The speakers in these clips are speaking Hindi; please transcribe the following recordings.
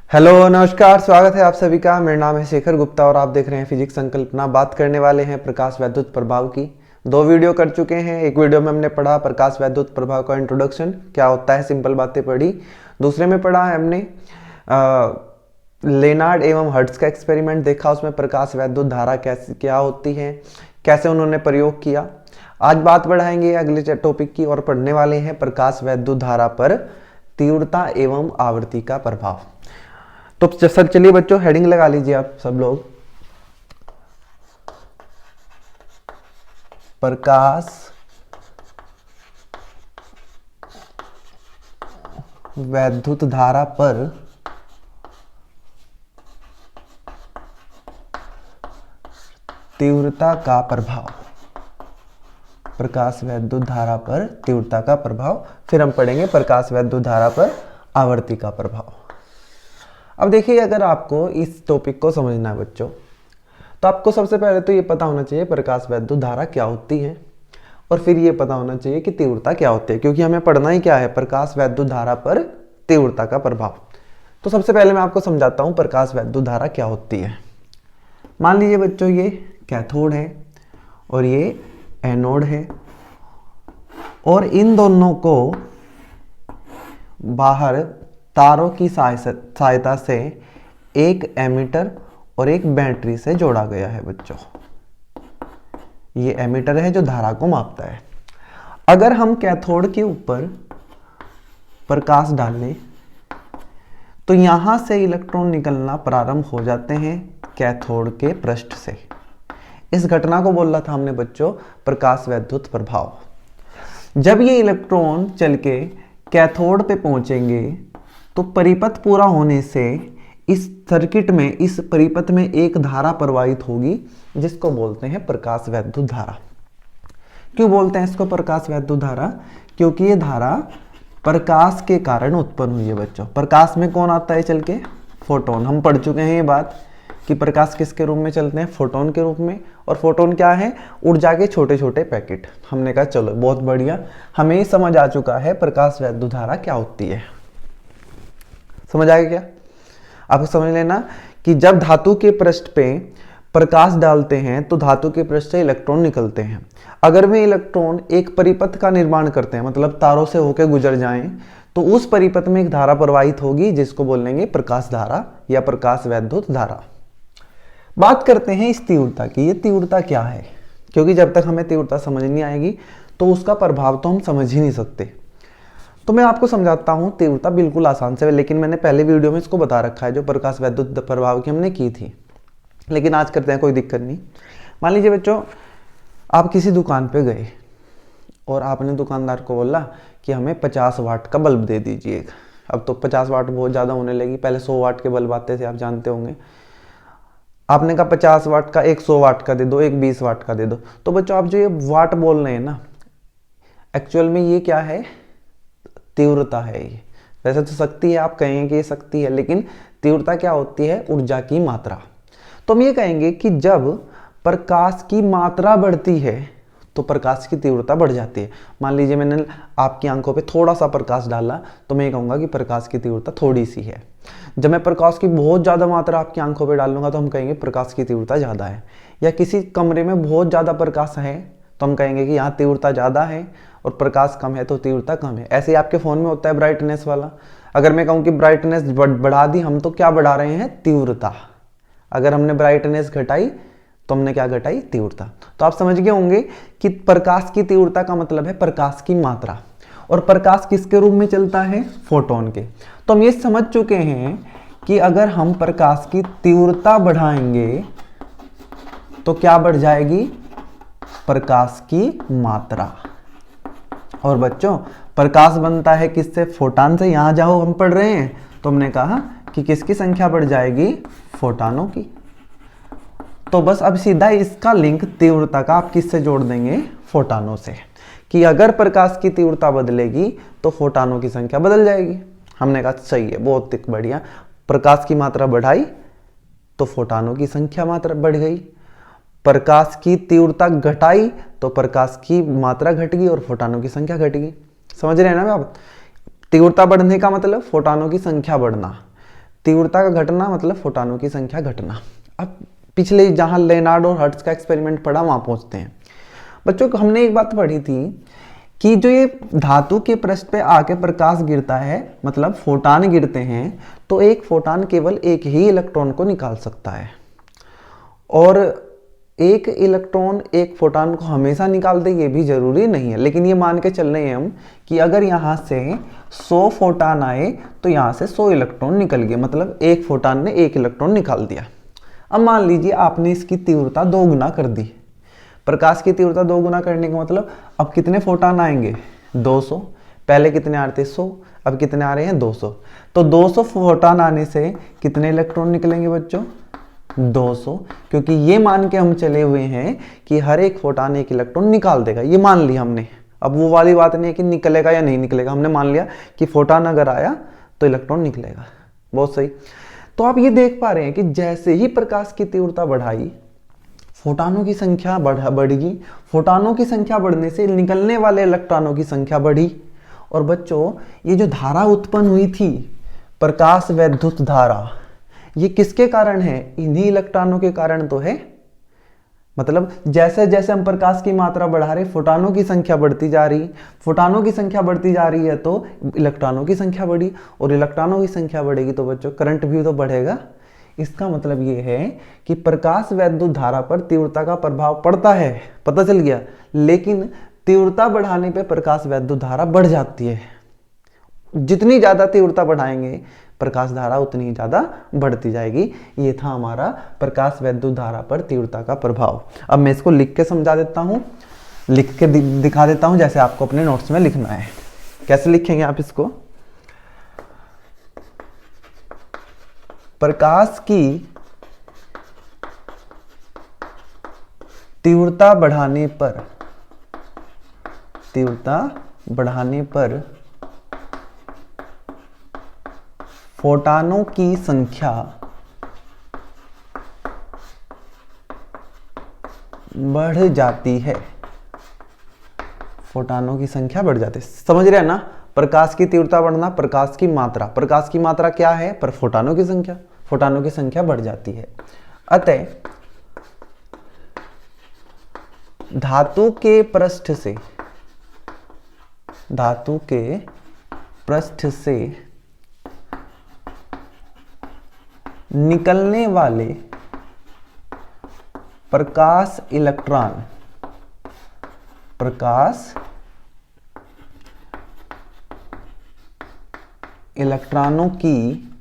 हेलो नमस्कार, स्वागत है आप सभी का। मेरा नाम है शेखर गुप्ता और आप देख रहे हैं फिजिक्स संकल्पना। बात करने वाले हैं प्रकाश वैद्युत प्रभाव की। दो वीडियो कर चुके हैं। एक वीडियो में हमने पढ़ा प्रकाश वैद्युत प्रभाव का इंट्रोडक्शन, क्या होता है, सिंपल बातें पढ़ी। दूसरे में पढ़ा है हमने लेनार्ड एवं हर्ट्ज का एक्सपेरिमेंट देखा, उसमें प्रकाश वैद्युत धारा कैसे क्या होती है, कैसे उन्होंने प्रयोग किया। आज बात बढ़ाएंगे अगले टॉपिक की और पढ़ने वाले हैं प्रकाश वैद्युत धारा पर तीव्रता एवं आवृत्ति का प्रभाव। तो सर चलिए बच्चों, हेडिंग लगा लीजिए आप सब लोग। प्रकाश वैद्युत धारा पर तीव्रता का प्रभाव। प्रकाश वैद्युत धारा पर तीव्रता का प्रभाव। फिर हम पढ़ेंगे प्रकाश वैद्युत धारा पर आवर्ती का प्रभाव। अब देखिए, अगर आपको इस टॉपिक को समझना है बच्चों, तो आपको सबसे पहले तो ये पता होना चाहिए प्रकाश वैद्युत धारा क्या होती है, और फिर ये पता होना चाहिए कि तीव्रता क्या होती है, क्योंकि हमें पढ़ना ही क्या है, प्रकाश वैद्युत धारा पर तीव्रता का प्रभाव। तो सबसे पहले मैं आपको समझाता हूँ प्रकाश वैद्युत धारा क्या होती है। मान लीजिए बच्चों, ये कैथोड है और ये एनोड है, और इन दोनों को बाहर तारों की सहायता से एक एमीटर और एक बैटरी से जोड़ा गया है बच्चों। ये एमीटर है जो धारा को मापता है। अगर हम कैथोड के ऊपर प्रकाश डाल लें तो यहां से इलेक्ट्रॉन निकलना प्रारंभ हो जाते हैं कैथोड के पृष्ठ से। इस घटना को बोल रहा था हमने बच्चों प्रकाश वैद्युत प्रभाव। जब ये इलेक्ट्रॉन चल के कैथोड पे पहुंचेंगे तो परिपथ पूरा होने से इस सर्किट में, इस परिपथ में एक धारा प्रवाहित होगी जिसको बोलते हैं प्रकाश वैद्युत धारा। क्यों बोलते हैं इसको प्रकाश वैद्युत धारा? क्योंकि ये धारा प्रकाश के कारण उत्पन्न हुई है बच्चों। प्रकाश में कौन आता है चल के? फोटोन। हम पढ़ चुके हैं ये बात कि प्रकाश किसके रूप में चलते हैं? फोटोन के रूप में। और फोटोन क्या है? ऊर्जा के छोटे छोटे पैकेट। हमने कहा चलो बहुत बढ़िया, हमें समझ आ चुका है प्रकाश वैद्युत धारा क्या होती है। समझ आएगा क्या? आपको समझ लेना कि जब धातु के पृष्ठ पे प्रकाश डालते हैं तो धातु के पृष्ठ से इलेक्ट्रॉन निकलते हैं। अगर वे इलेक्ट्रॉन एक परिपथ का निर्माण करते हैं, मतलब तारों से होकर गुजर जाएं, तो उस परिपथ में एक धारा प्रवाहित होगी जिसको बोलेंगे प्रकाश धारा या प्रकाश वैद्युत धारा। बात करते हैं इस तीव्रता की। ये तीव्रता क्या है? क्योंकि जब तक हमें तीव्रता समझ नहीं आएगी तो उसका प्रभाव तो हम समझ ही नहीं सकते। तो मैं आपको समझाता हूं तीव्रता बिल्कुल आसान से, लेकिन मैंने पहले वीडियो में इसको बता रखा है जो प्रकाश वैद्युत प्रभाव की हमने की थी, लेकिन आज करते हैं, कोई दिक्कत नहीं। मान लीजिए बच्चों, आप किसी दुकान पे गए और आपने दुकानदार को बोला कि हमें 50 वाट का बल्ब दे दीजिए। अब तो 50 वाट बहुत ज़्यादा होने लगी, पहले 100 वाट के बल्ब आते थे, आप जानते होंगे। आपने कहा 50 वाट का, एक 100 वाट का दे दो, एक 20 वाट का दे दो। तो बच्चों आप जो ये वाट बोल रहे हैं ना, एक्चुअल में ये क्या है? तीव्रता है ये। वैसे तो शक्ति है, आप कहेंगे कि ये शक्ति है, लेकिन तीव्रता क्या होती है? ऊर्जा की मात्रा। तो हम ये कहेंगे कि जब प्रकाश की मात्रा बढ़ती है तो प्रकाश की तीव्रता बढ़ जाती है। मान लीजिए मैंने आपकी आंखों पे थोड़ा सा प्रकाश डाला तो मैं ये कहूँगा कि प्रकाश की तीव्रता थोड़ी सी है। जब मैं प्रकाश की बहुत ज़्यादा मात्रा आपकी आंखों पे डालूंगा तो हम कहेंगे प्रकाश की तीव्रता ज़्यादा है। या किसी कमरे में बहुत ज़्यादा प्रकाश है तो हम कहेंगे कि यहाँ तीव्रता ज़्यादा है, और प्रकाश कम है तो तीव्रता कम है। ऐसे ही आपके फ़ोन में होता है ब्राइटनेस वाला। अगर मैं कहूँ कि ब्राइटनेस बढ़ा दी, हम तो क्या बढ़ा रहे हैं? तीव्रता। अगर हमने ब्राइटनेस घटाई तो हमने क्या घटाई? तीव्रता। तो आप समझ गए होंगे कि प्रकाश की तीव्रता का मतलब है प्रकाश की मात्रा। और प्रकाश किसके रूप में चलता है? फोटोन के। तो हम ये समझ चुके हैं कि अगर हम प्रकाश की तीव्रता बढ़ाएंगे तो क्या बढ़ जाएगी? प्रकाश की मात्रा। और बच्चों प्रकाश बनता है किससे? फोटान से। यहां जाओ, हम पढ़ रहे हैं तो हमने कहा कि किसकी संख्या बढ़ जाएगी? फोटानों की। तो बस अब सीधा इसका लिंक तीव्रता का आप किससे जोड़ देंगे? फोटानों से। कि अगर प्रकाश की तीव्रता बदलेगी तो फोटानों की संख्या बदल जाएगी। हमने कहा सही है, बहुत बढ़िया। प्रकाश की मात्रा बढ़ाई तो फोटानों की संख्या मात्रा बढ़ गई। प्रकाश की तीव्रता घटाई तो प्रकाश की मात्रा घट गई और फोटानों की संख्या घट गई। समझ रहे हैं ना आप? तीव्रता बढ़ने का मतलब फोटानों की संख्या बढ़ना। तीव्रता का घटना मतलब फोटानों की संख्या घटना। अब पिछले जहां लेनार्ड और हर्ट्ज का एक्सपेरिमेंट पढ़ा वहां पहुंचते हैं। बच्चों को हमने एक बात पढ़ी थी कि जो ये धातु के पृष्ठ पे आके प्रकाश गिरता है, मतलब फोटान गिरते हैं, तो एक फोटान केवल एक ही इलेक्ट्रॉन को निकाल सकता है, और एक इलेक्ट्रॉन एक फोटान को हमेशा निकाल दे ये भी जरूरी नहीं है। लेकिन ये मान के चल रहे हैं हम कि अगर यहाँ से 100 फोटान आए तो यहाँ से 100 इलेक्ट्रॉन निकल गए, मतलब एक फोटान ने एक इलेक्ट्रॉन निकाल दिया। अब मान लीजिए आपने इसकी तीव्रता 2 गुना कर दी। प्रकाश की तीव्रता 2 गुना करने का मतलब अब कितने फोटान आएंगे? 200। पहले कितने आ रहे थे? 100, अब कितने आ रहे हैं? 200। तो 200 फोटान आने से कितने इलेक्ट्रॉन निकलेंगे बच्चों? 200, क्योंकि ये मान के हम चले हुए हैं कि हर एक फोटान एक इलेक्ट्रॉन निकाल देगा, ये मान लिया हमने। अब वो वाली बात नहीं है कि निकलेगा या नहीं निकलेगा, हमने मान लिया कि फोटान अगर आया तो इलेक्ट्रॉन निकलेगा। बहुत सही। तो आप ये देख पा रहे हैं कि जैसे ही प्रकाश की तीव्रता बढ़ाई, फोटानों की संख्या बढ़ी। फोटानों की संख्या बढ़ने से निकलने वाले इलेक्ट्रॉनों की संख्या बढ़ी। और बच्चों, ये जो धारा उत्पन्न हुई थी, प्रकाश वैद्युत धारा, ये किसके कारण है? इन्हीं इलेक्ट्रॉनों के कारण तो है। मतलब जैसे जैसे हम प्रकाश की मात्रा बढ़ा रहे, फोटानों की संख्या बढ़ती जा रही। फोटानों की संख्या बढ़ती जा रही है तो इलेक्ट्रॉनों की संख्या बढ़ी, और इलेक्ट्रॉनों की संख्या बढ़ेगी तो बच्चों करंट भी तो बढ़ेगा। इसका मतलब ये है कि प्रकाश वैद्युत धारा पर तीव्रता का प्रभाव पड़ता है, पता चल गया। लेकिन तीव्रता बढ़ाने पे प्रकाश वैद्युत धारा बढ़ जाती है। जितनी ज्यादा तीव्रता बढ़ाएंगे प्रकाश धारा उतनी ज्यादा बढ़ती जाएगी। ये था हमारा प्रकाश वैद्युत धारा पर तीव्रता का प्रभाव। अब मैं इसको लिख के समझा देता हूं, लिख के दिखा देता हूं, जैसे आपको अपने नोट्स में लिखना है। कैसे लिखेंगे आप इसको? प्रकाश की तीव्रता बढ़ाने पर फोटानों की संख्या बढ़ जाती है। फोटानों की संख्या बढ़ जाती है, समझ रहे हैं ना? प्रकाश की तीव्रता बढ़ना, प्रकाश की मात्रा, प्रकाश की मात्रा क्या है? पर फोटानों की संख्या, फोटानों की संख्या बढ़ जाती है। अतः धातु के पृष्ठ से निकलने वाले प्रकाश इलेक्ट्रॉनों की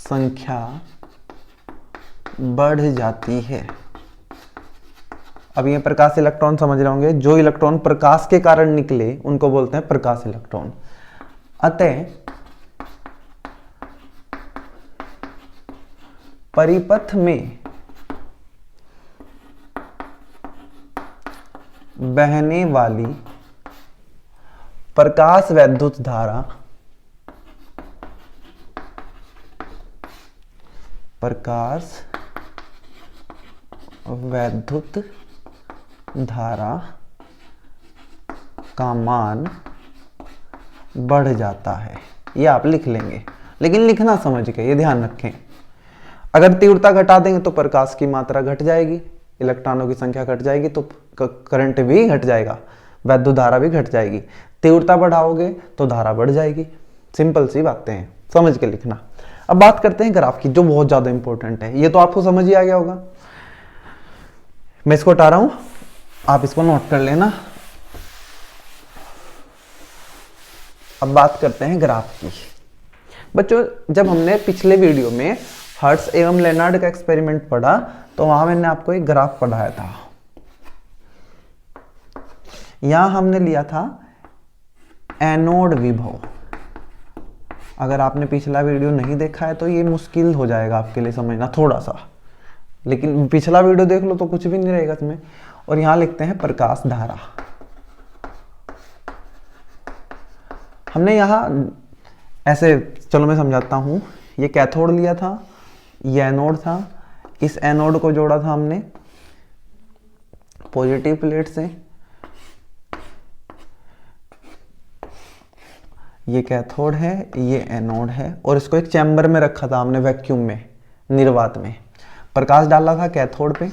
संख्या बढ़ जाती है। अब ये प्रकाश इलेक्ट्रॉन समझ रहे होंगे, जो इलेक्ट्रॉन प्रकाश के कारण निकले उनको बोलते हैं प्रकाश इलेक्ट्रॉन। अतः परिपथ में बहने वाली प्रकाश वैद्युत धारा का मान बढ़ जाता है। ये आप लिख लेंगे, लेकिन लिखना समझ के, ये ध्यान रखें। अगर तीव्रता घटा देंगे तो प्रकाश की मात्रा घट जाएगी, इलेक्ट्रॉनों की संख्या घट जाएगी, तो करंट भी घट जाएगा, वैद्युत धारा भी घट जाएगी। तीव्रता बढ़ाओगे तो धारा बढ़ जाएगी। सिंपल सी बातें हैं, समझ के लिखना। अब बात करते हैं ग्राफ की, जो बहुत ज्यादा इंपॉर्टेंट है। ये तो आपको समझ ही आ गया होगा। मैं इसको हटा रहा हूं, आप इसको नोट कर लेना। अब बात करते हैं ग्राफ की। बच्चों, जब हमने पिछले वीडियो में हर्ट्ज एवं लेनार्ड का एक्सपेरिमेंट पढ़ा तो वहां मैंने आपको एक ग्राफ पढ़ाया था। यहां हमने लिया था एनोड विभव। अगर आपने पिछला वीडियो नहीं देखा है तो ये मुश्किल हो जाएगा आपके लिए समझना थोड़ा सा, लेकिन पिछला वीडियो देख लो तो कुछ भी नहीं रहेगा इसमें। और यहां लिखते हैं प्रकाश धारा। हमने यहां ऐसे, चलो मैं समझाता हूं। ये कैथोड लिया था, ये एनोड था। इस एनोड को जोड़ा था हमने पॉजिटिव प्लेट से, ये कैथोड है, ये एनोड है, और इसको एक चैम्बर में रखा था हमने, वैक्यूम में, निर्वात में। प्रकाश डाला था कैथोड पे,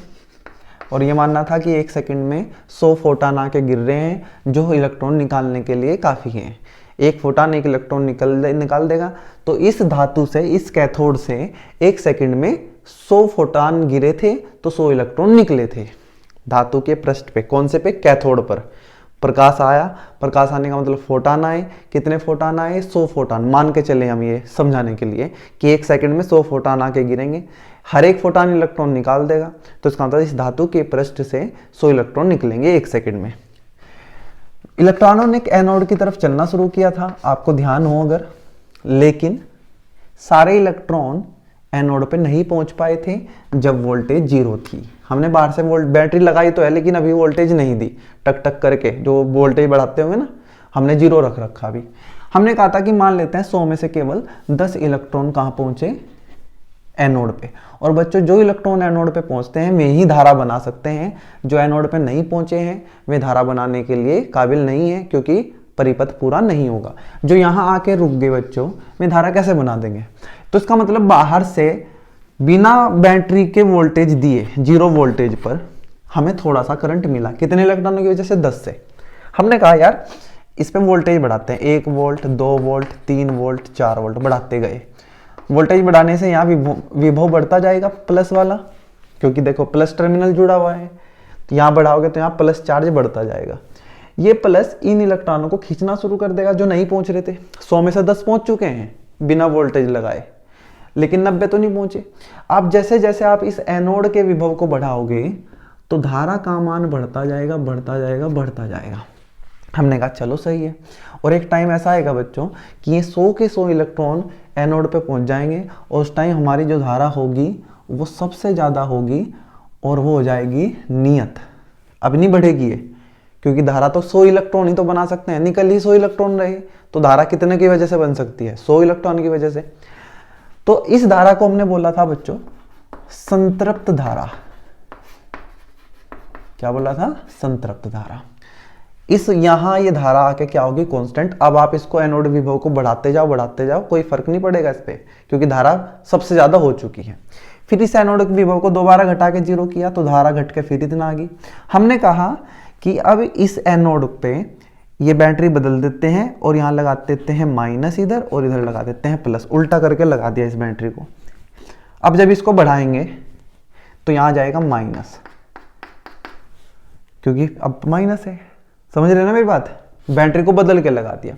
और ये मानना था कि 1 सेकंड में 100 फोटान आके गिर रहे हैं, जो इलेक्ट्रॉन निकालने के लिए काफ़ी है। 1 फोटान 1 इलेक्ट्रॉन निकाल देगा। तो इस धातु से, इस कैथोड से 1 सेकंड में 100 फोटान गिरे थे, तो 100 इलेक्ट्रॉन निकले थे धातु के पृष्ठ पे। कौन से पे? कैथोड पर। प्रकाश आया, प्रकाश आने का मतलब फोटान आए। कितने फोटान आए? 100 फोटान। मान के चले हम ये समझाने के लिए कि 1 सेकंड में 100 फोटान आके गिरेंगे, हर एक फोटान इलेक्ट्रॉन निकाल देगा। तो इसका मतलब इस धातु के पृष्ठ से 100 इलेक्ट्रॉन निकलेंगे 1 सेकंड में। इलेक्ट्रॉनों ने एनोड की तरफ चलना शुरू किया था, आपको ध्यान हो अगर, लेकिन सारे इलेक्ट्रॉन एनोड पे नहीं पहुंच पाए थे जब वोल्टेज 0 थी। हमने बाहर से बैटरी लगाई तो है, लेकिन अभी वोल्टेज नहीं दी, टक टक करके जो वोल्टेज बढ़ाते होंगे ना, हमने 0 रख रखा। अभी हमने कहा था कि मान लेते हैं 100 में से केवल 10 इलेक्ट्रॉन कहाँ पहुंचे? एनोड पे। और बच्चों, जो इलेक्ट्रॉन एनोड पे पहुंचते हैं वे ही धारा बना सकते हैं, जो एनोड पे नहीं पहुंचे हैं वे धारा बनाने के लिए काबिल नहीं है, क्योंकि परिपथ पूरा नहीं होगा। जो यहाँ आके रुक गए बच्चों, वे धारा कैसे बना देंगे? तो इसका मतलब बाहर से बिना बैटरी के वोल्टेज दिए 0 वोल्टेज पर हमें थोड़ा सा करंट मिला। कितने इलेक्ट्रॉनों की वजह से? 10 से। हमने कहा यार इस पे वोल्टेज बढ़ाते हैं, 1 वोल्ट, 2 वोल्ट, 3 वोल्ट, 4 वोल्ट, बढ़ाते गए। वोल्टेज बढ़ाने से यहाँ विभव बढ़ता जाएगा, प्लस वाला, क्योंकि देखो प्लस टर्मिनल जुड़ा हुआ है। तो यहाँ बढ़ाओगे तो यहाँ प्लस चार्ज बढ़ता जाएगा। ये प्लस इन इलेक्ट्रॉनों को खींचना शुरू कर देगा जो नहीं पहुंच रहे थे। 100 में से 10 पहुंच चुके हैं बिना वोल्टेज लगाए, लेकिन 90 तो नहीं पहुंचे। अब जैसे जैसे आप इस एनोड के विभव को बढ़ाओगे तो धारा का मान बढ़ता जाएगा, बढ़ता जाएगा, बढ़ता जाएगा। हमने कहा चलो सही है। और एक टाइम ऐसा आएगा बच्चों कि ये 100 के 100 इलेक्ट्रॉन एनोड पे पहुंच जाएंगे, और उस टाइम हमारी जो धारा होगी वो सबसे ज़्यादा होगी, और वो हो जाएगी नियत। अब नहीं बढ़ेगी ये, क्योंकि धारा तो 100 इलेक्ट्रॉन ही तो बना सकते हैं, निकल ही 100 इलेक्ट्रॉन रहे, तो धारा कितने की वजह से बन सकती है? 100 इलेक्ट्रॉन की वजह से। तो इस धारा को हमने बोला था बच्चों संतृप्त धारा। क्या बोला था? संतृप्त धारा। इस यहां ये धारा आके क्या होगी? कांस्टेंट। अब आप इसको एनोड विभव को बढ़ाते जाओ, कोई फर्क नहीं पड़ेगा इस पे, क्योंकि धारा सबसे ज्यादा हो चुकी है। फिर इस एनोड विभव को दोबारा घटा के 0 किया तो धारा घट के फिर इतना आ गई। हमने कहा कि अब इस एनोड पे ये बैटरी बदल देते हैं, और यहाँ लगा देते हैं माइनस इधर, और इधर लगा देते हैं प्लस, उल्टा करके लगा दिया इस बैटरी को। अब जब इसको बढ़ाएंगे तो यहाँ आ जाएगा माइनस, क्योंकि अब माइनस है। समझ रहे ना मेरी बात? बैटरी को बदल के लगा दिया।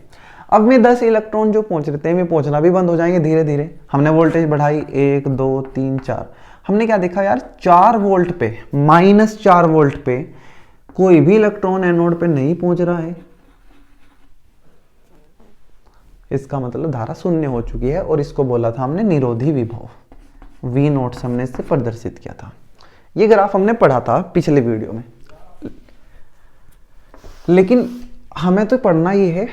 अब में 10 इलेक्ट्रॉन जो पहुंच रहे थे वे पहुंचना भी बंद हो जाएंगे धीरे धीरे। हमने वोल्टेज बढ़ाई 1 2 3 4। हमने क्या देखा यार? 4 वोल्ट पे, -4 वोल्ट पे कोई भी इलेक्ट्रॉन एनोड पे नहीं पहुंच रहा है। इसका मतलब धारा शून्य हो चुकी है, और इसको बोला था हमने निरोधी विभव। V0 से हमने इससे प्रदर्शित किया था। ये ग्राफ हमने पढ़ा था पिछले वीडियो में, लेकिन हमें तो पढ़ना ही है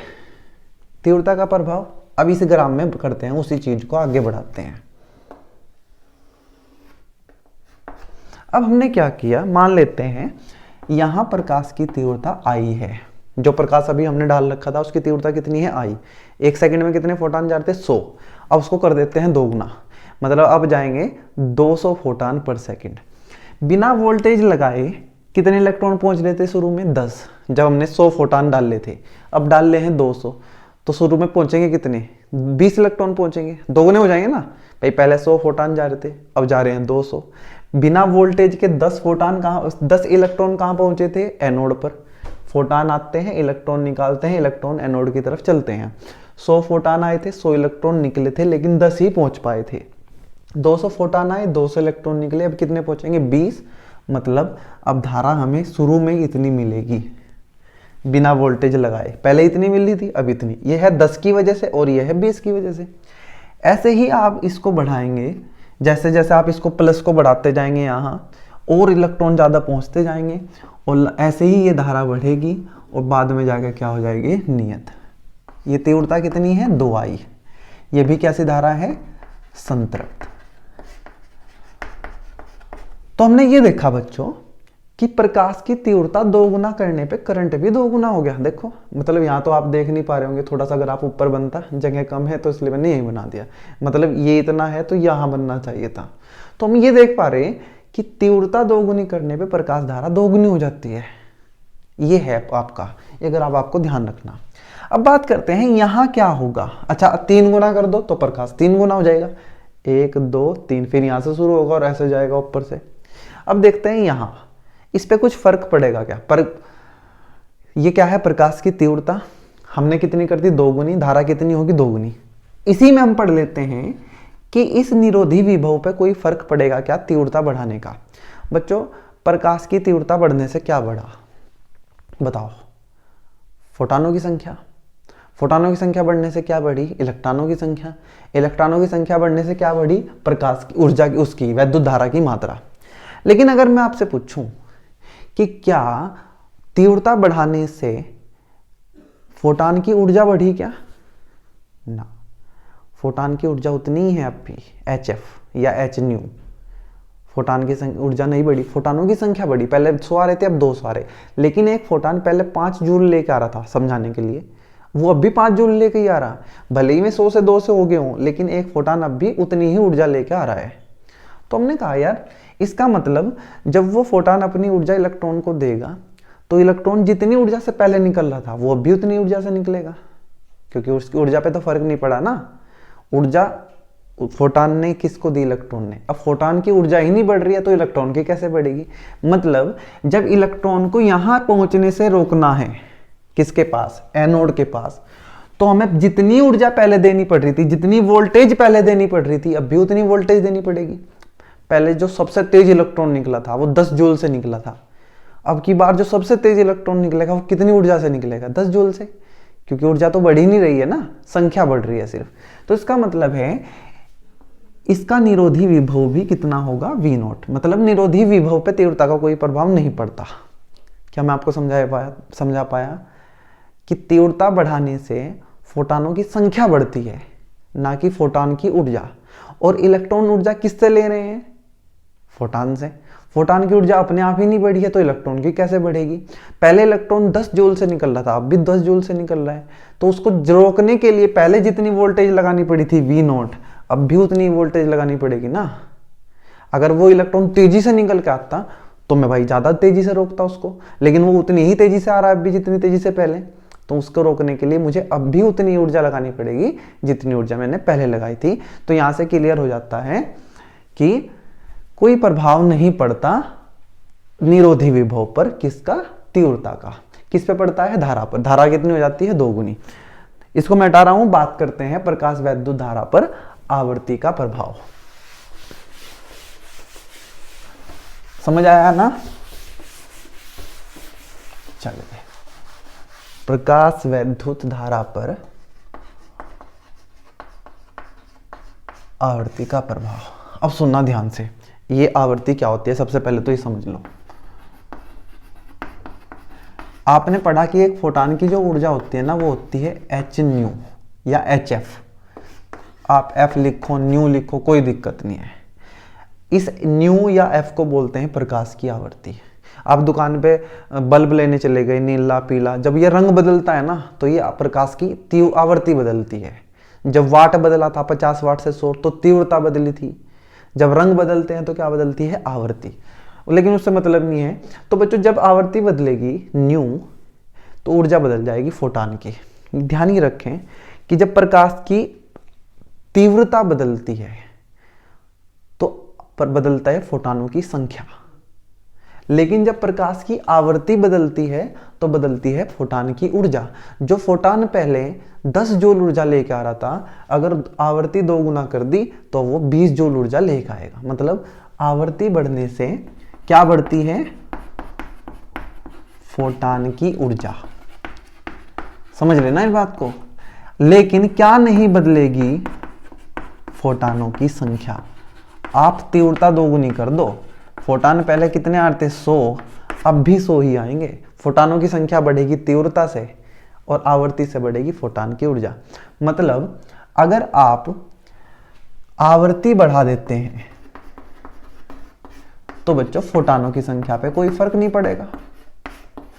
तीव्रता का प्रभाव। अब इस ग्राफ में करते हैं, उसी चीज को आगे बढ़ाते हैं। अब हमने क्या किया? मान लेते हैं यहां प्रकाश की तीव्रता I है। जो प्रकाश अभी हमने डाल रखा था उसकी तीव्रता कितनी है? I। 1 सेकंड में कितने फोटान जा रहे थे? 100। अब उसको कर देते हैं 2 गुना, मतलब अब जाएंगे 200 फोटान पर सेकंड। बिना वोल्टेज लगाए कितने इलेक्ट्रॉन पहुंच रहे थे शुरू में? 10। जब हमने 100 फोटान डाल ले थे, अब डाल ले हैं 200, तो शुरू में पहुंचेंगे कितने? 20 इलेक्ट्रॉन पहुंचेंगे, दोगुने हो जाएंगे ना भाई। पहले 100 फोटान जा रहे थे, अब जा रहे हैं 200। बिना वोल्टेज के 10 फोटान कहाँ, 10 इलेक्ट्रॉन कहाँ पहुंचे थे? एनोड पर। फोटान आते हैं, इलेक्ट्रॉन निकालते हैं, इलेक्ट्रॉन एनोड की तरफ चलते हैं। 100 फोटान आए थे, 100 इलेक्ट्रॉन निकले थे, लेकिन 10 ही पहुंच पाए थे। 200 फोटान आए, 200 इलेक्ट्रॉन निकले, अब कितने पहुंचेंगे? 20। मतलब अब धारा हमें शुरू में इतनी मिलेगी बिना वोल्टेज लगाए। पहले इतनी मिल रही थी, अब इतनी। यह है 10 की वजह से, और यह है 20 की वजह से। ऐसे ही आप इसको बढ़ाएंगे, जैसे जैसे आप इसको प्लस को बढ़ाते जाएंगे यहाँ, और इलेक्ट्रॉन ज़्यादा पहुँचते जाएंगे, और ऐसे ही ये धारा बढ़ेगी, और बाद में जाकर क्या हो जाएगी? नियत। ये तीव्रता कितनी है? 2I। ये भी कैसी धारा है? संतृप्त। तो हमने ये देखा बच्चों कि प्रकाश की तीव्रता 2 गुना करने पे करंट भी 2 गुना हो गया। देखो मतलब यहाँ तो आप देख नहीं पा रहे होंगे, थोड़ा सा अगर आप ऊपर बनता, जगह कम है तो इसलिए मैंने यही बना दिया। मतलब ये इतना है तो यहाँ बनना चाहिए था। तो हम ये देख पा रहे हैं कि तीव्रता 2 गुनी करने पे प्रकाश धारा 2 गुनी हो जाती है। ये है आपका, अगर आपको ध्यान रखना। अब बात करते हैं यहाँ क्या होगा। अच्छा 3 गुना कर दो तो प्रकाश 3 गुना हो जाएगा, 1 2 3, फिर यहाँ से शुरू होगा और ऐसे जाएगा ऊपर से। अब देखते हैं यहाँ इस पे कुछ फर्क पड़ेगा क्या। पर ये क्या है, प्रकाश की तीव्रता हमने कितनी कर दी, 2 गुनी, धारा कितनी होगी 2 गुनी। इसी में हम पढ़ लेते हैं कि इस निरोधी विभव पे कोई फर्क पड़ेगा क्या तीव्रता बढ़ाने का। बच्चों प्रकाश की तीव्रता बढ़ने से क्या बढ़ा बताओ, फोटानों की संख्या। फोटानों की संख्या बढ़ने से क्या बढ़ी, इलेक्ट्रॉनों की संख्या। इलेक्ट्रॉनों की संख्या बढ़ने से क्या बढ़ी, प्रकाश की ऊर्जा की, उसकी वैद्युत धारा की मात्रा। लेकिन अगर मैं आपसे पूछूं कि क्या तीव्रता बढ़ाने से फोटान की ऊर्जा बढ़ी क्या, ना, फोटान की ऊर्जा उतनी ही है अब भी, HF या H न्यू। फोटान की ऊर्जा नहीं बढ़ी, फोटानों की संख्या बढ़ी। पहले 100 आ रहे थे, अब 200 आ रहे। लेकिन एक फोटान पहले 5 जूल लेके आ रहा था समझाने के लिए, वो अब भी 5 जूल लेके ही आ रहा। भले ही मैं 100 से 200 हो गए हूँ, लेकिन एक फोटान अब भी उतनी ही ऊर्जा लेके आ रहा है। तो हमने कहा यार इसका मतलब जब वो फोटान अपनी ऊर्जा इलेक्ट्रॉन को देगा तो इलेक्ट्रॉन जितनी ऊर्जा से पहले निकल रहा था वो अब भी उतनी ऊर्जा से निकलेगा, क्योंकि उसकी ऊर्जा पे तो फर्क नहीं पड़ा ना। ऊर्जा फोटान ने किसको दी, इलेक्ट्रॉन ने। अब फोटान की ऊर्जा ही नहीं बढ़ रही है तो इलेक्ट्रॉन की कैसे बढ़ेगी। मतलब जब इलेक्ट्रॉन को यहां पहुंचने से रोकना है, किसके पास, एनोड के पास, तो हमें जितनी ऊर्जा पहले देनी पड़ रही थी, जितनी वोल्टेज पहले देनी पड़ रही थी, अब भी उतनी वोल्टेज देनी पड़ेगी। पहले जो सबसे तेज इलेक्ट्रॉन निकला था वो 10 जूल से निकला था, अब की बार जो सबसे तेज इलेक्ट्रॉन निकलेगा वो कितनी ऊर्जा से निकलेगा, 10 जूल से, क्योंकि ऊर्जा तो बढ़ ही नहीं रही है ना, संख्या बढ़ रही है सिर्फ। तो इसका मतलब है इसका निरोधी विभव भी कितना होगा, V0। मतलब निरोधी विभव पे तीव्रता का कोई प्रभाव नहीं पड़ता। क्या मैं आपको समझा पाया कि तीव्रता बढ़ाने से फोटानों की संख्या बढ़ती है, ना कि फोटान की ऊर्जा। और इलेक्ट्रॉन ऊर्जा किससे ले रहे हैं, फोटान से। फोटान की ऊर्जा अपने आप ही नहीं बढ़ी है तो इलेक्ट्रॉन की कैसे बढ़ेगी। पहले इलेक्ट्रॉन 10 जूल से निकल रहा था, अब भी 10 जूल से निकल रहा है, तो उसको रोकने के लिए पहले जितनी वोल्टेज लगानी पड़ी थी V0, अब भी उतनी वोल्टेज लगानी पड़ेगी ना। अगर वो इलेक्ट्रॉन तेजी से निकल के आता तो मैं भाई ज्यादा तेजी से रोकता उसको, लेकिन वो उतनी ही तेजी से आ रहा है अब भी जितनी तेजी से पहले, तो उसको रोकने के लिए मुझे अब भी उतनी ऊर्जा लगानी पड़ेगी जितनी ऊर्जा मैंने पहले लगाई थी। तो यहां से क्लियर हो जाता है कि कोई प्रभाव नहीं पड़ता निरोधी विभव पर, किसका, तीव्रता का। किस पे पड़ता है, धारा पर। धारा कितनी हो जाती है, 2 गुनी। इसको मैं हटा रहा हूं, बात करते हैं प्रकाश वैद्युत धारा पर आवर्ती का प्रभाव। समझ आया ना, चलिए प्रकाश वैद्युत धारा पर आवर्ती का प्रभाव। अब सुनना ध्यान से, ये आवर्ती क्या होती है सबसे पहले तो ये समझ लो। आपने पढ़ा कि एक फोटान की जो ऊर्जा होती है ना वो होती है H न्यू या HF। आप F लिखो न्यू लिखो कोई दिक्कत नहीं है। इस न्यू या F को बोलते हैं प्रकाश की आवर्ती। आप दुकान पे बल्ब लेने चले गए, नीला पीला, जब ये रंग बदलता है ना तो ये प्रकाश की आवर्ती बदलती है। जब वाट बदला था 50 वाट से 100 तो तीव्रता बदली थी। जब रंग बदलते हैं तो क्या बदलती है, आवर्ती। लेकिन उससे मतलब नहीं है। तो बच्चों जब आवर्ती बदलेगी न्यू तो ऊर्जा बदल जाएगी फोटान की। ध्यान ही रखें कि जब प्रकाश की तीव्रता बदलती है तो बदलता है फोटानों की संख्या, लेकिन जब प्रकाश की आवर्ती बदलती है तो बदलती है फोटान की ऊर्जा। जो फोटान पहले 10 जूल ऊर्जा लेके आ रहा था, अगर आवर्ती 2 गुना कर दी तो वो 20 जूल ऊर्जा लेके आएगा। मतलब आवर्ती बढ़ने से क्या बढ़ती है, फोटान की ऊर्जा। समझ लेना इस बात को। लेकिन क्या नहीं बदलेगी, फोटानों की संख्या। आप तीव्रता 2 गुनी कर दो, फोटान पहले कितने आते, 100, अब भी 100 ही आएंगे। फोटानों की संख्या बढ़ेगी तीव्रता से और आवर्ती से बढ़ेगी फोटान की ऊर्जा। मतलब अगर आप आवर्ती बढ़ा देते हैं तो बच्चों फोटानों की संख्या पे कोई फर्क नहीं पड़ेगा।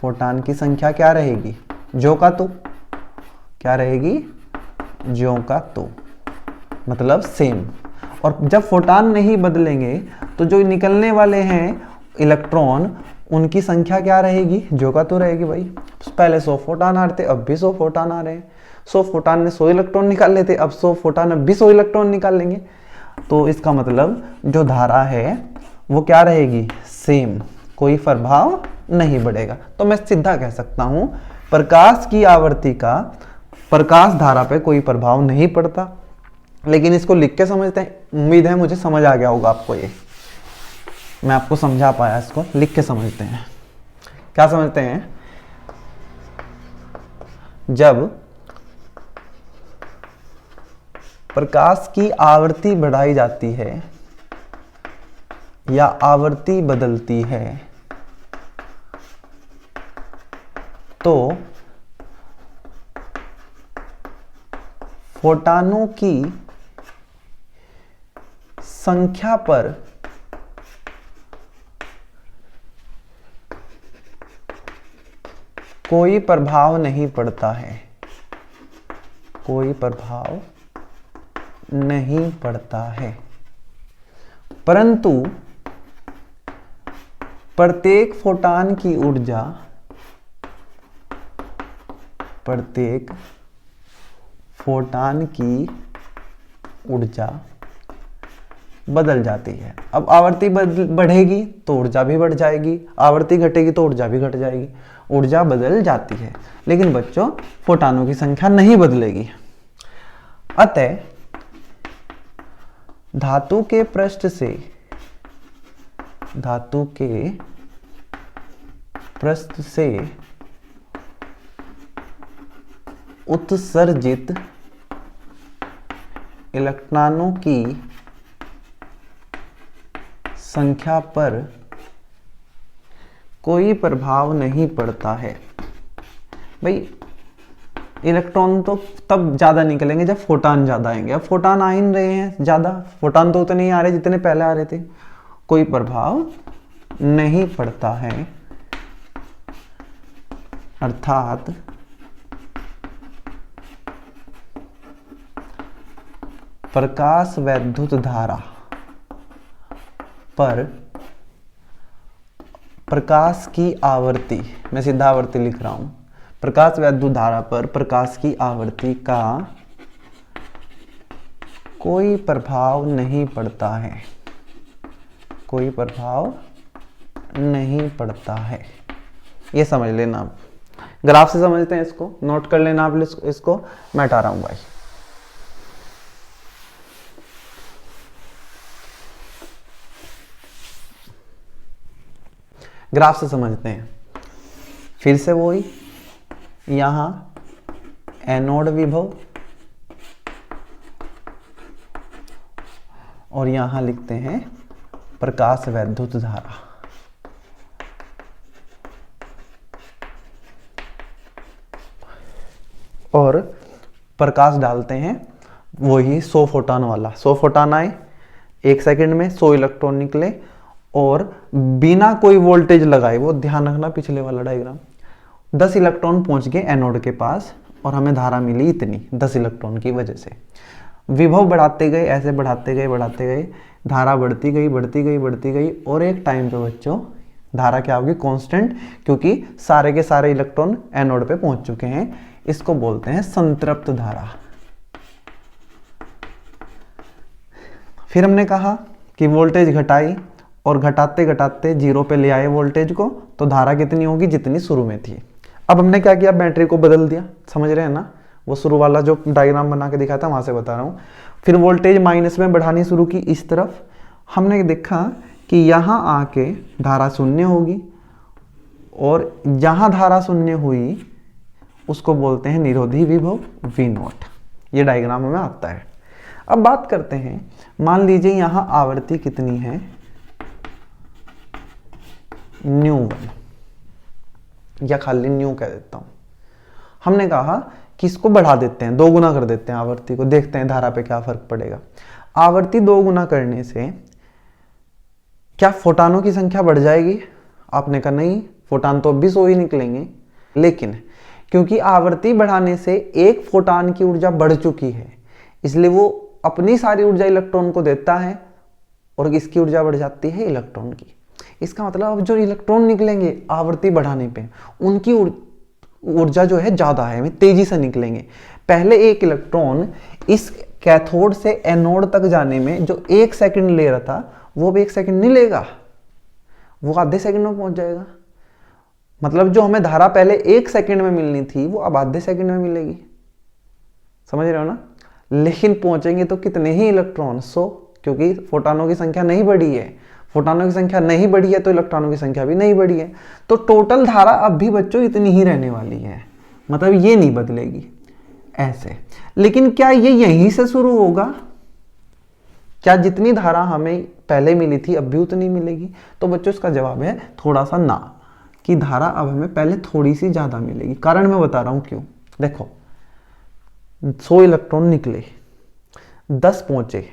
फोटान की संख्या क्या रहेगी, ज्यों का त्यों। क्या रहेगी, ज्यों का त्यों, मतलब सेम। और जब फोटान नहीं बदलेंगे तो जो निकलने वाले हैं इलेक्ट्रॉन, उनकी संख्या क्या रहेगी, ज्यों का त्यों रहेगी भाई। पहले 100 फोटान आ रहे थे, अब भी 100 फोटान आ रहे हैं। 100 फोटान ने 100 इलेक्ट्रॉन निकाल लेते, अब 100 फोटान अब भी 100 इलेक्ट्रॉन निकाल लेंगे। तो इसका मतलब जो धारा है वो क्या रहेगी, सेम, कोई प्रभाव नहीं बढ़ेगा। तो मैं सीधा कह सकता हूं प्रकाश की आवर्ती का प्रकाश धारा पे कोई प्रभाव नहीं पड़ता। लेकिन इसको लिख के समझते हैं, उम्मीद है मुझे समझ आ गया होगा आपको, ये मैं आपको समझा पाया। इसको लिख के समझते हैं। क्या समझते हैं, जब प्रकाश की आवृत्ति बढ़ाई जाती है या आवृत्ति बदलती है तो फोटानों की संख्या पर कोई प्रभाव नहीं पड़ता है, कोई प्रभाव नहीं पड़ता है। परंतु प्रत्येक फोटान की ऊर्जा, प्रत्येक फोटान की ऊर्जा बदल जाती है। अब आवर्ती बढ़ेगी तो ऊर्जा भी बढ़ जाएगी, आवर्ती घटेगी तो ऊर्जा भी घट जाएगी, ऊर्जा बदल जाती है। लेकिन बच्चों फोटानों की संख्या नहीं बदलेगी। अतः धातु के पृष्ठ से, धातु के पृष्ठ से उत्सर्जित इलेक्ट्रॉनों की संख्या पर कोई प्रभाव नहीं पड़ता है। भाई इलेक्ट्रॉन तो तब ज्यादा निकलेंगे जब फोटान ज्यादा आएंगे। अब फोटान आ ही नहीं रहे हैं ज्यादा, फोटान तो उतने ही आ रहे जितने पहले आ रहे थे, कोई प्रभाव नहीं पड़ता है। अर्थात प्रकाश वैद्युत धारा पर प्रकाश की आवर्ती, मैं सीधा आवर्ती लिख रहा हूं, प्रकाश वैद्युत धारा पर प्रकाश की आवर्ती का कोई प्रभाव नहीं पड़ता है, कोई प्रभाव नहीं पड़ता है। ये समझ लेना आप, ग्राफ से समझते हैं इसको, नोट कर लेना आप इसको, मैं हटा रहा हूं भाई। ग्राफ से समझते हैं। फिर से वही, यहां एनोड विभव और यहां लिखते हैं प्रकाश वैद्युत धारा। और प्रकाश डालते हैं वही 100 फोटान वाला, 100 फोटान आए, 1 सेकंड में 100 इलेक्ट्रॉन निकले और बिना कोई वोल्टेज लगाए, वो ध्यान रखना पिछले वाला डायग्राम, 10 इलेक्ट्रॉन पहुंच गए एनोड के पास और हमें धारा मिली इतनी 10 इलेक्ट्रॉन की वजह से। विभव बढ़ाते गए, ऐसे बढ़ाते गए, धारा बढ़ती गई और एक टाइम पे बच्चों धारा क्या होगी, कांस्टेंट, क्योंकि सारे के सारे इलेक्ट्रॉन एनोड पे पहुंच चुके हैं। इसको बोलते हैं संतृप्त धारा। फिर हमने कहा कि वोल्टेज घटाई और घटाते घटाते 0 पे ले आए वोल्टेज को, तो धारा कितनी होगी, जितनी शुरू में थी। अब हमने क्या किया, बैटरी को बदल दिया, समझ रहे हैं ना, वो शुरू वाला जो डायग्राम बना के दिखाया था वहां से बता रहा हूं। फिर वोल्टेज माइनस में बढ़ानी शुरू की इस तरफ, हमने देखा कि यहां आके धारा शून्य होगी और जहां धारा शून्य हुई उसको बोलते हैं निरोधी विभव V0। ये डायग्राम में आता है। अब बात करते हैं, मान लीजिए यहां आवृत्ति कितनी है, ν1 या खाली न्यू कह देता हूं। हमने कहा कि इसको बढ़ा देते हैं, 2 गुना कर देते हैं आवृत्ति को, देखते हैं धारा पे क्या फर्क पड़ेगा। आवृत्ति 2 गुना करने से क्या फोटानों की संख्या बढ़ जाएगी? आपने कहा नहीं, फोटान तो अब भी 100 ही निकलेंगे। लेकिन क्योंकि आवृत्ति बढ़ाने से एक फोटान की ऊर्जा बढ़ चुकी है, इसलिए वो अपनी सारी ऊर्जा इलेक्ट्रॉन को देता है और इसकी ऊर्जा बढ़ जाती है इलेक्ट्रॉन की। इसका मतलब अब जो इलेक्ट्रॉन निकलेंगे आवृत्ति बढ़ाने पे, उनकी ऊर्जा जो है ज़्यादा है, तेजी से निकलेंगे। पहले एक इलेक्ट्रॉन इस कैथोड से एनोड तक जाने में जो 1 सेकंड ले रहा था, वो अब 1 सेकंड नहीं लेगा, वो आधे सेकंड में पहुंच जाएगा। मतलब जो हमें धारा पहले 1 सेकंड में मिलनी थी, वो अब आधे सेकंड में मिलेगी। समझ रहे हो ना? लेकिन पहुंचेंगे तो कितने ही इलेक्ट्रॉन? 100, क्योंकि फोटानों की संख्या नहीं बढ़ी है। फोटानों की संख्या नहीं बढ़ी है तो इलेक्ट्रॉनों की संख्या भी नहीं बढ़ी है। तो टोटल धारा अब भी बच्चों इतनी ही रहने वाली है, मतलब ये नहीं बदलेगी ऐसे। लेकिन क्या ये यहीं से शुरू होगा? क्या जितनी धारा हमें पहले मिली थी अब भी उतनी मिलेगी? तो बच्चों इसका जवाब है थोड़ा सा ना, कि धारा अब हमें पहले थोड़ी सी ज्यादा मिलेगी। कारण मैं बता रहा हूं क्यों। देखो, 100 इलेक्ट्रॉन निकले, 10 पहुंचे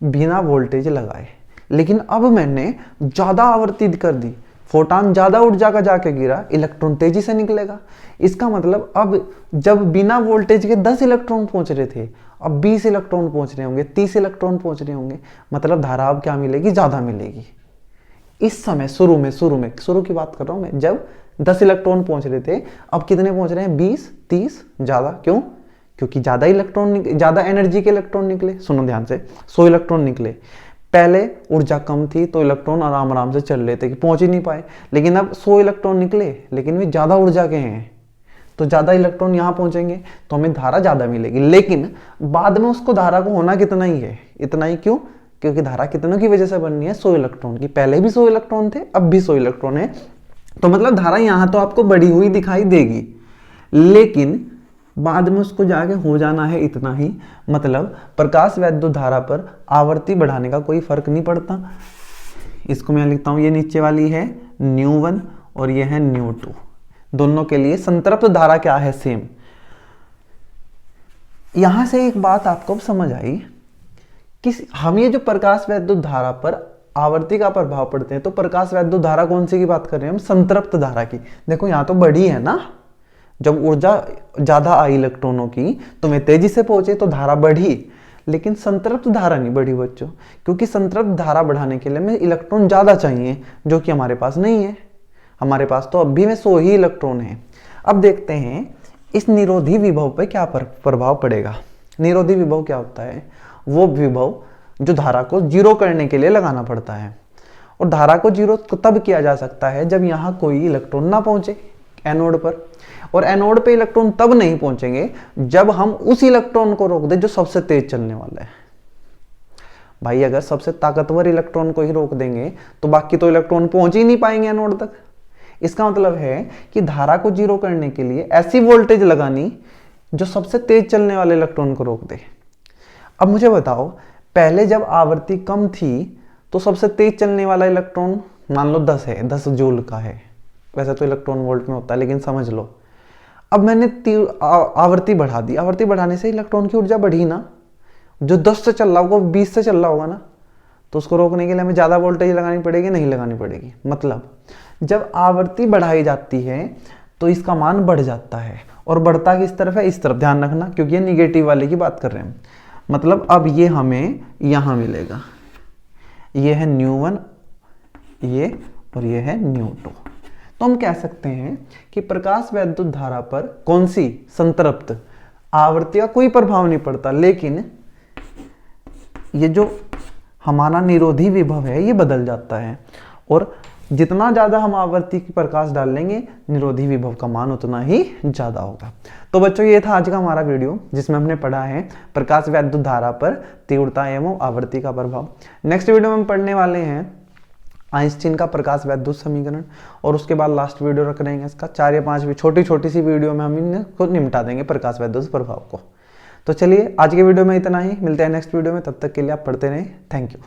बिना वोल्टेज लगाए, लेकिन अब मैंने ज्यादा आवर्ती कर दी, फोटान ज्यादा ऊर्जा का जाके गिरा, इलेक्ट्रॉन तेजी से निकलेगा। इसका मतलब अब जब बिना वोल्टेज के 10 इलेक्ट्रॉन पहुंच रहे थे, अब 20 इलेक्ट्रॉन पहुंच रहे होंगे, 30 इलेक्ट्रॉन पहुंच रहे होंगे, मतलब धारा अब क्या मिलेगी? ज्यादा मिलेगी। इस समय शुरू की बात कर रहा हूं मैं, जब 10 इलेक्ट्रॉन पहुंच रहे थे, अब कितने पहुंच रहे हैं? 20, 30, ज्यादा। क्यों? क्योंकि ज्यादा एनर्जी के इलेक्ट्रॉन निकले। सुनो ध्यान से, 100 इलेक्ट्रॉन निकले, पहले ऊर्जा कम थी तो इलेक्ट्रॉन आराम आराम से चल रहे थे कि पहुंच ही नहीं पाए। लेकिन अब 100 इलेक्ट्रॉन निकले, लेकिन वे ज्यादा ऊर्जा के हैं, तो ज्यादा इलेक्ट्रॉन यहां पहुंचेंगे तो हमें धारा ज्यादा मिलेगी। लेकिन बाद में उसको धारा को होना कितना ही है, इतना ही। क्यों? क्योंकि धारा कितनों की वजह से बननी है? 100 इलेक्ट्रॉन की। पहले भी 100 इलेक्ट्रॉन थे, अब भी 100 इलेक्ट्रॉन है, तो मतलब धारा यहां तो आपको बढ़ी हुई दिखाई देगी, लेकिन बाद में उसको जाके हो जाना है इतना ही। मतलब प्रकाश वैद्युत धारा पर आवर्ती बढ़ाने का कोई फर्क नहीं पड़ता। इसको मैं लिखता हूं, ये नीचे वाली है ν1 और ये है ν2, दोनों के लिए संतृप्त धारा क्या है? सेम। यहां से एक बात आपको समझ आई कि हम ये जो प्रकाश वैद्युत धारा पर आवर्ती का प्रभाव पड़ते हैं, तो प्रकाश वैद्युत धारा कौन सी की बात कर रहे हैं हम? संतृप्त धारा की। देखो यहां तो बढ़ी है ना, जब ऊर्जा ज्यादा आई इलेक्ट्रॉनों की तो मैं तेजी से पहुंचे तो धारा बढ़ी, लेकिन संतृप्त धारा नहीं बढ़ी बच्चों, क्योंकि संतृप्त धारा बढ़ाने के लिए हमें इलेक्ट्रॉन ज्यादा चाहिए, जो कि हमारे पास नहीं है। हमारे पास तो अब भी में 100 ही इलेक्ट्रॉन है। अब देखते हैं इस निरोधी विभव पे क्या प्रभाव पड़ेगा। निरोधी विभव क्या होता है? वो विभव जो धारा को जीरो करने के लिए लगाना पड़ता है, और धारा को जीरो तब किया जा सकता है जब यहाँ कोई इलेक्ट्रॉन ना पहुंचे एनोड पर, और एनोड पे इलेक्ट्रॉन तब नहीं पहुंचेंगे जब हम उस इलेक्ट्रॉन को रोक दें जो सबसे तेज चलने वाला है। भाई अगर सबसे ताकतवर इलेक्ट्रॉन को ही रोक देंगे तो बाकी तो इलेक्ट्रॉन पहुंच ही नहीं पाएंगे एनोड तक। इसका मतलब है कि धारा को जीरो करने के लिए ऐसी वोल्टेज लगानी जो सबसे तेज चलने वाले इलेक्ट्रॉन को रोक दे। अब मुझे बताओ, पहले जब आवृत्ति कम थी तो सबसे तेज चलने वाला इलेक्ट्रॉन मान लो 10 है, 10 जूल का है। वैसे तो इलेक्ट्रॉन वोल्ट में होता है, लेकिन समझ लो। अब मैंने आवृत्ति बढ़ा दी, आवृत्ति बढ़ाने से इलेक्ट्रॉन की ऊर्जा बढ़ी ना। जो 10 से चल रहा होगा 20 से चल रहा होगा ना, तो उसको रोकने के लिए हमें ज्यादा वोल्टेज लगानी पड़ेगी, नहीं लगानी पड़ेगी। मतलब जब आवृत्ति बढ़ाई जाती है तो इसका मान बढ़ जाता है, और बढ़ता किस तरफ है? इस तरफ। ध्यान रखना, क्योंकि ये निगेटिव वाले की बात कर रहे हैं। मतलब अब ये हमें यहां मिलेगा, ये है ν1 ये, और ये है ν2। तो हम कह सकते हैं कि प्रकाश वैद्युत धारा पर कौन सी? संतृप्त आवृत्ति का कोई प्रभाव नहीं पड़ता, लेकिन ये जो हमारा निरोधी विभव है ये बदल जाता है, और जितना ज्यादा हम आवृत्ति की प्रकाश डाल लेंगे निरोधी विभव का मान उतना ही ज्यादा होगा। तो बच्चों ये था आज का हमारा वीडियो, जिसमें हमने पढ़ा है प्रकाश वैद्युत धारा पर तीव्रता एवं आवृत्ति का प्रभाव। नेक्स्ट वीडियो में हम पढ़ने वाले हैं आइंस्टीन का प्रकाश वैद्युत समीकरण, और उसके बाद लास्ट वीडियो रख देंगे इसका 4 या 5 छोटी छोटी सी वीडियो में हम इन्हें खुद निपटा देंगे प्रकाश वैद्युत प्रभाव को। तो चलिए आज के वीडियो में इतना ही, मिलते हैं नेक्स्ट वीडियो में, तब तक के लिए आप पढ़ते रहें। Thank you.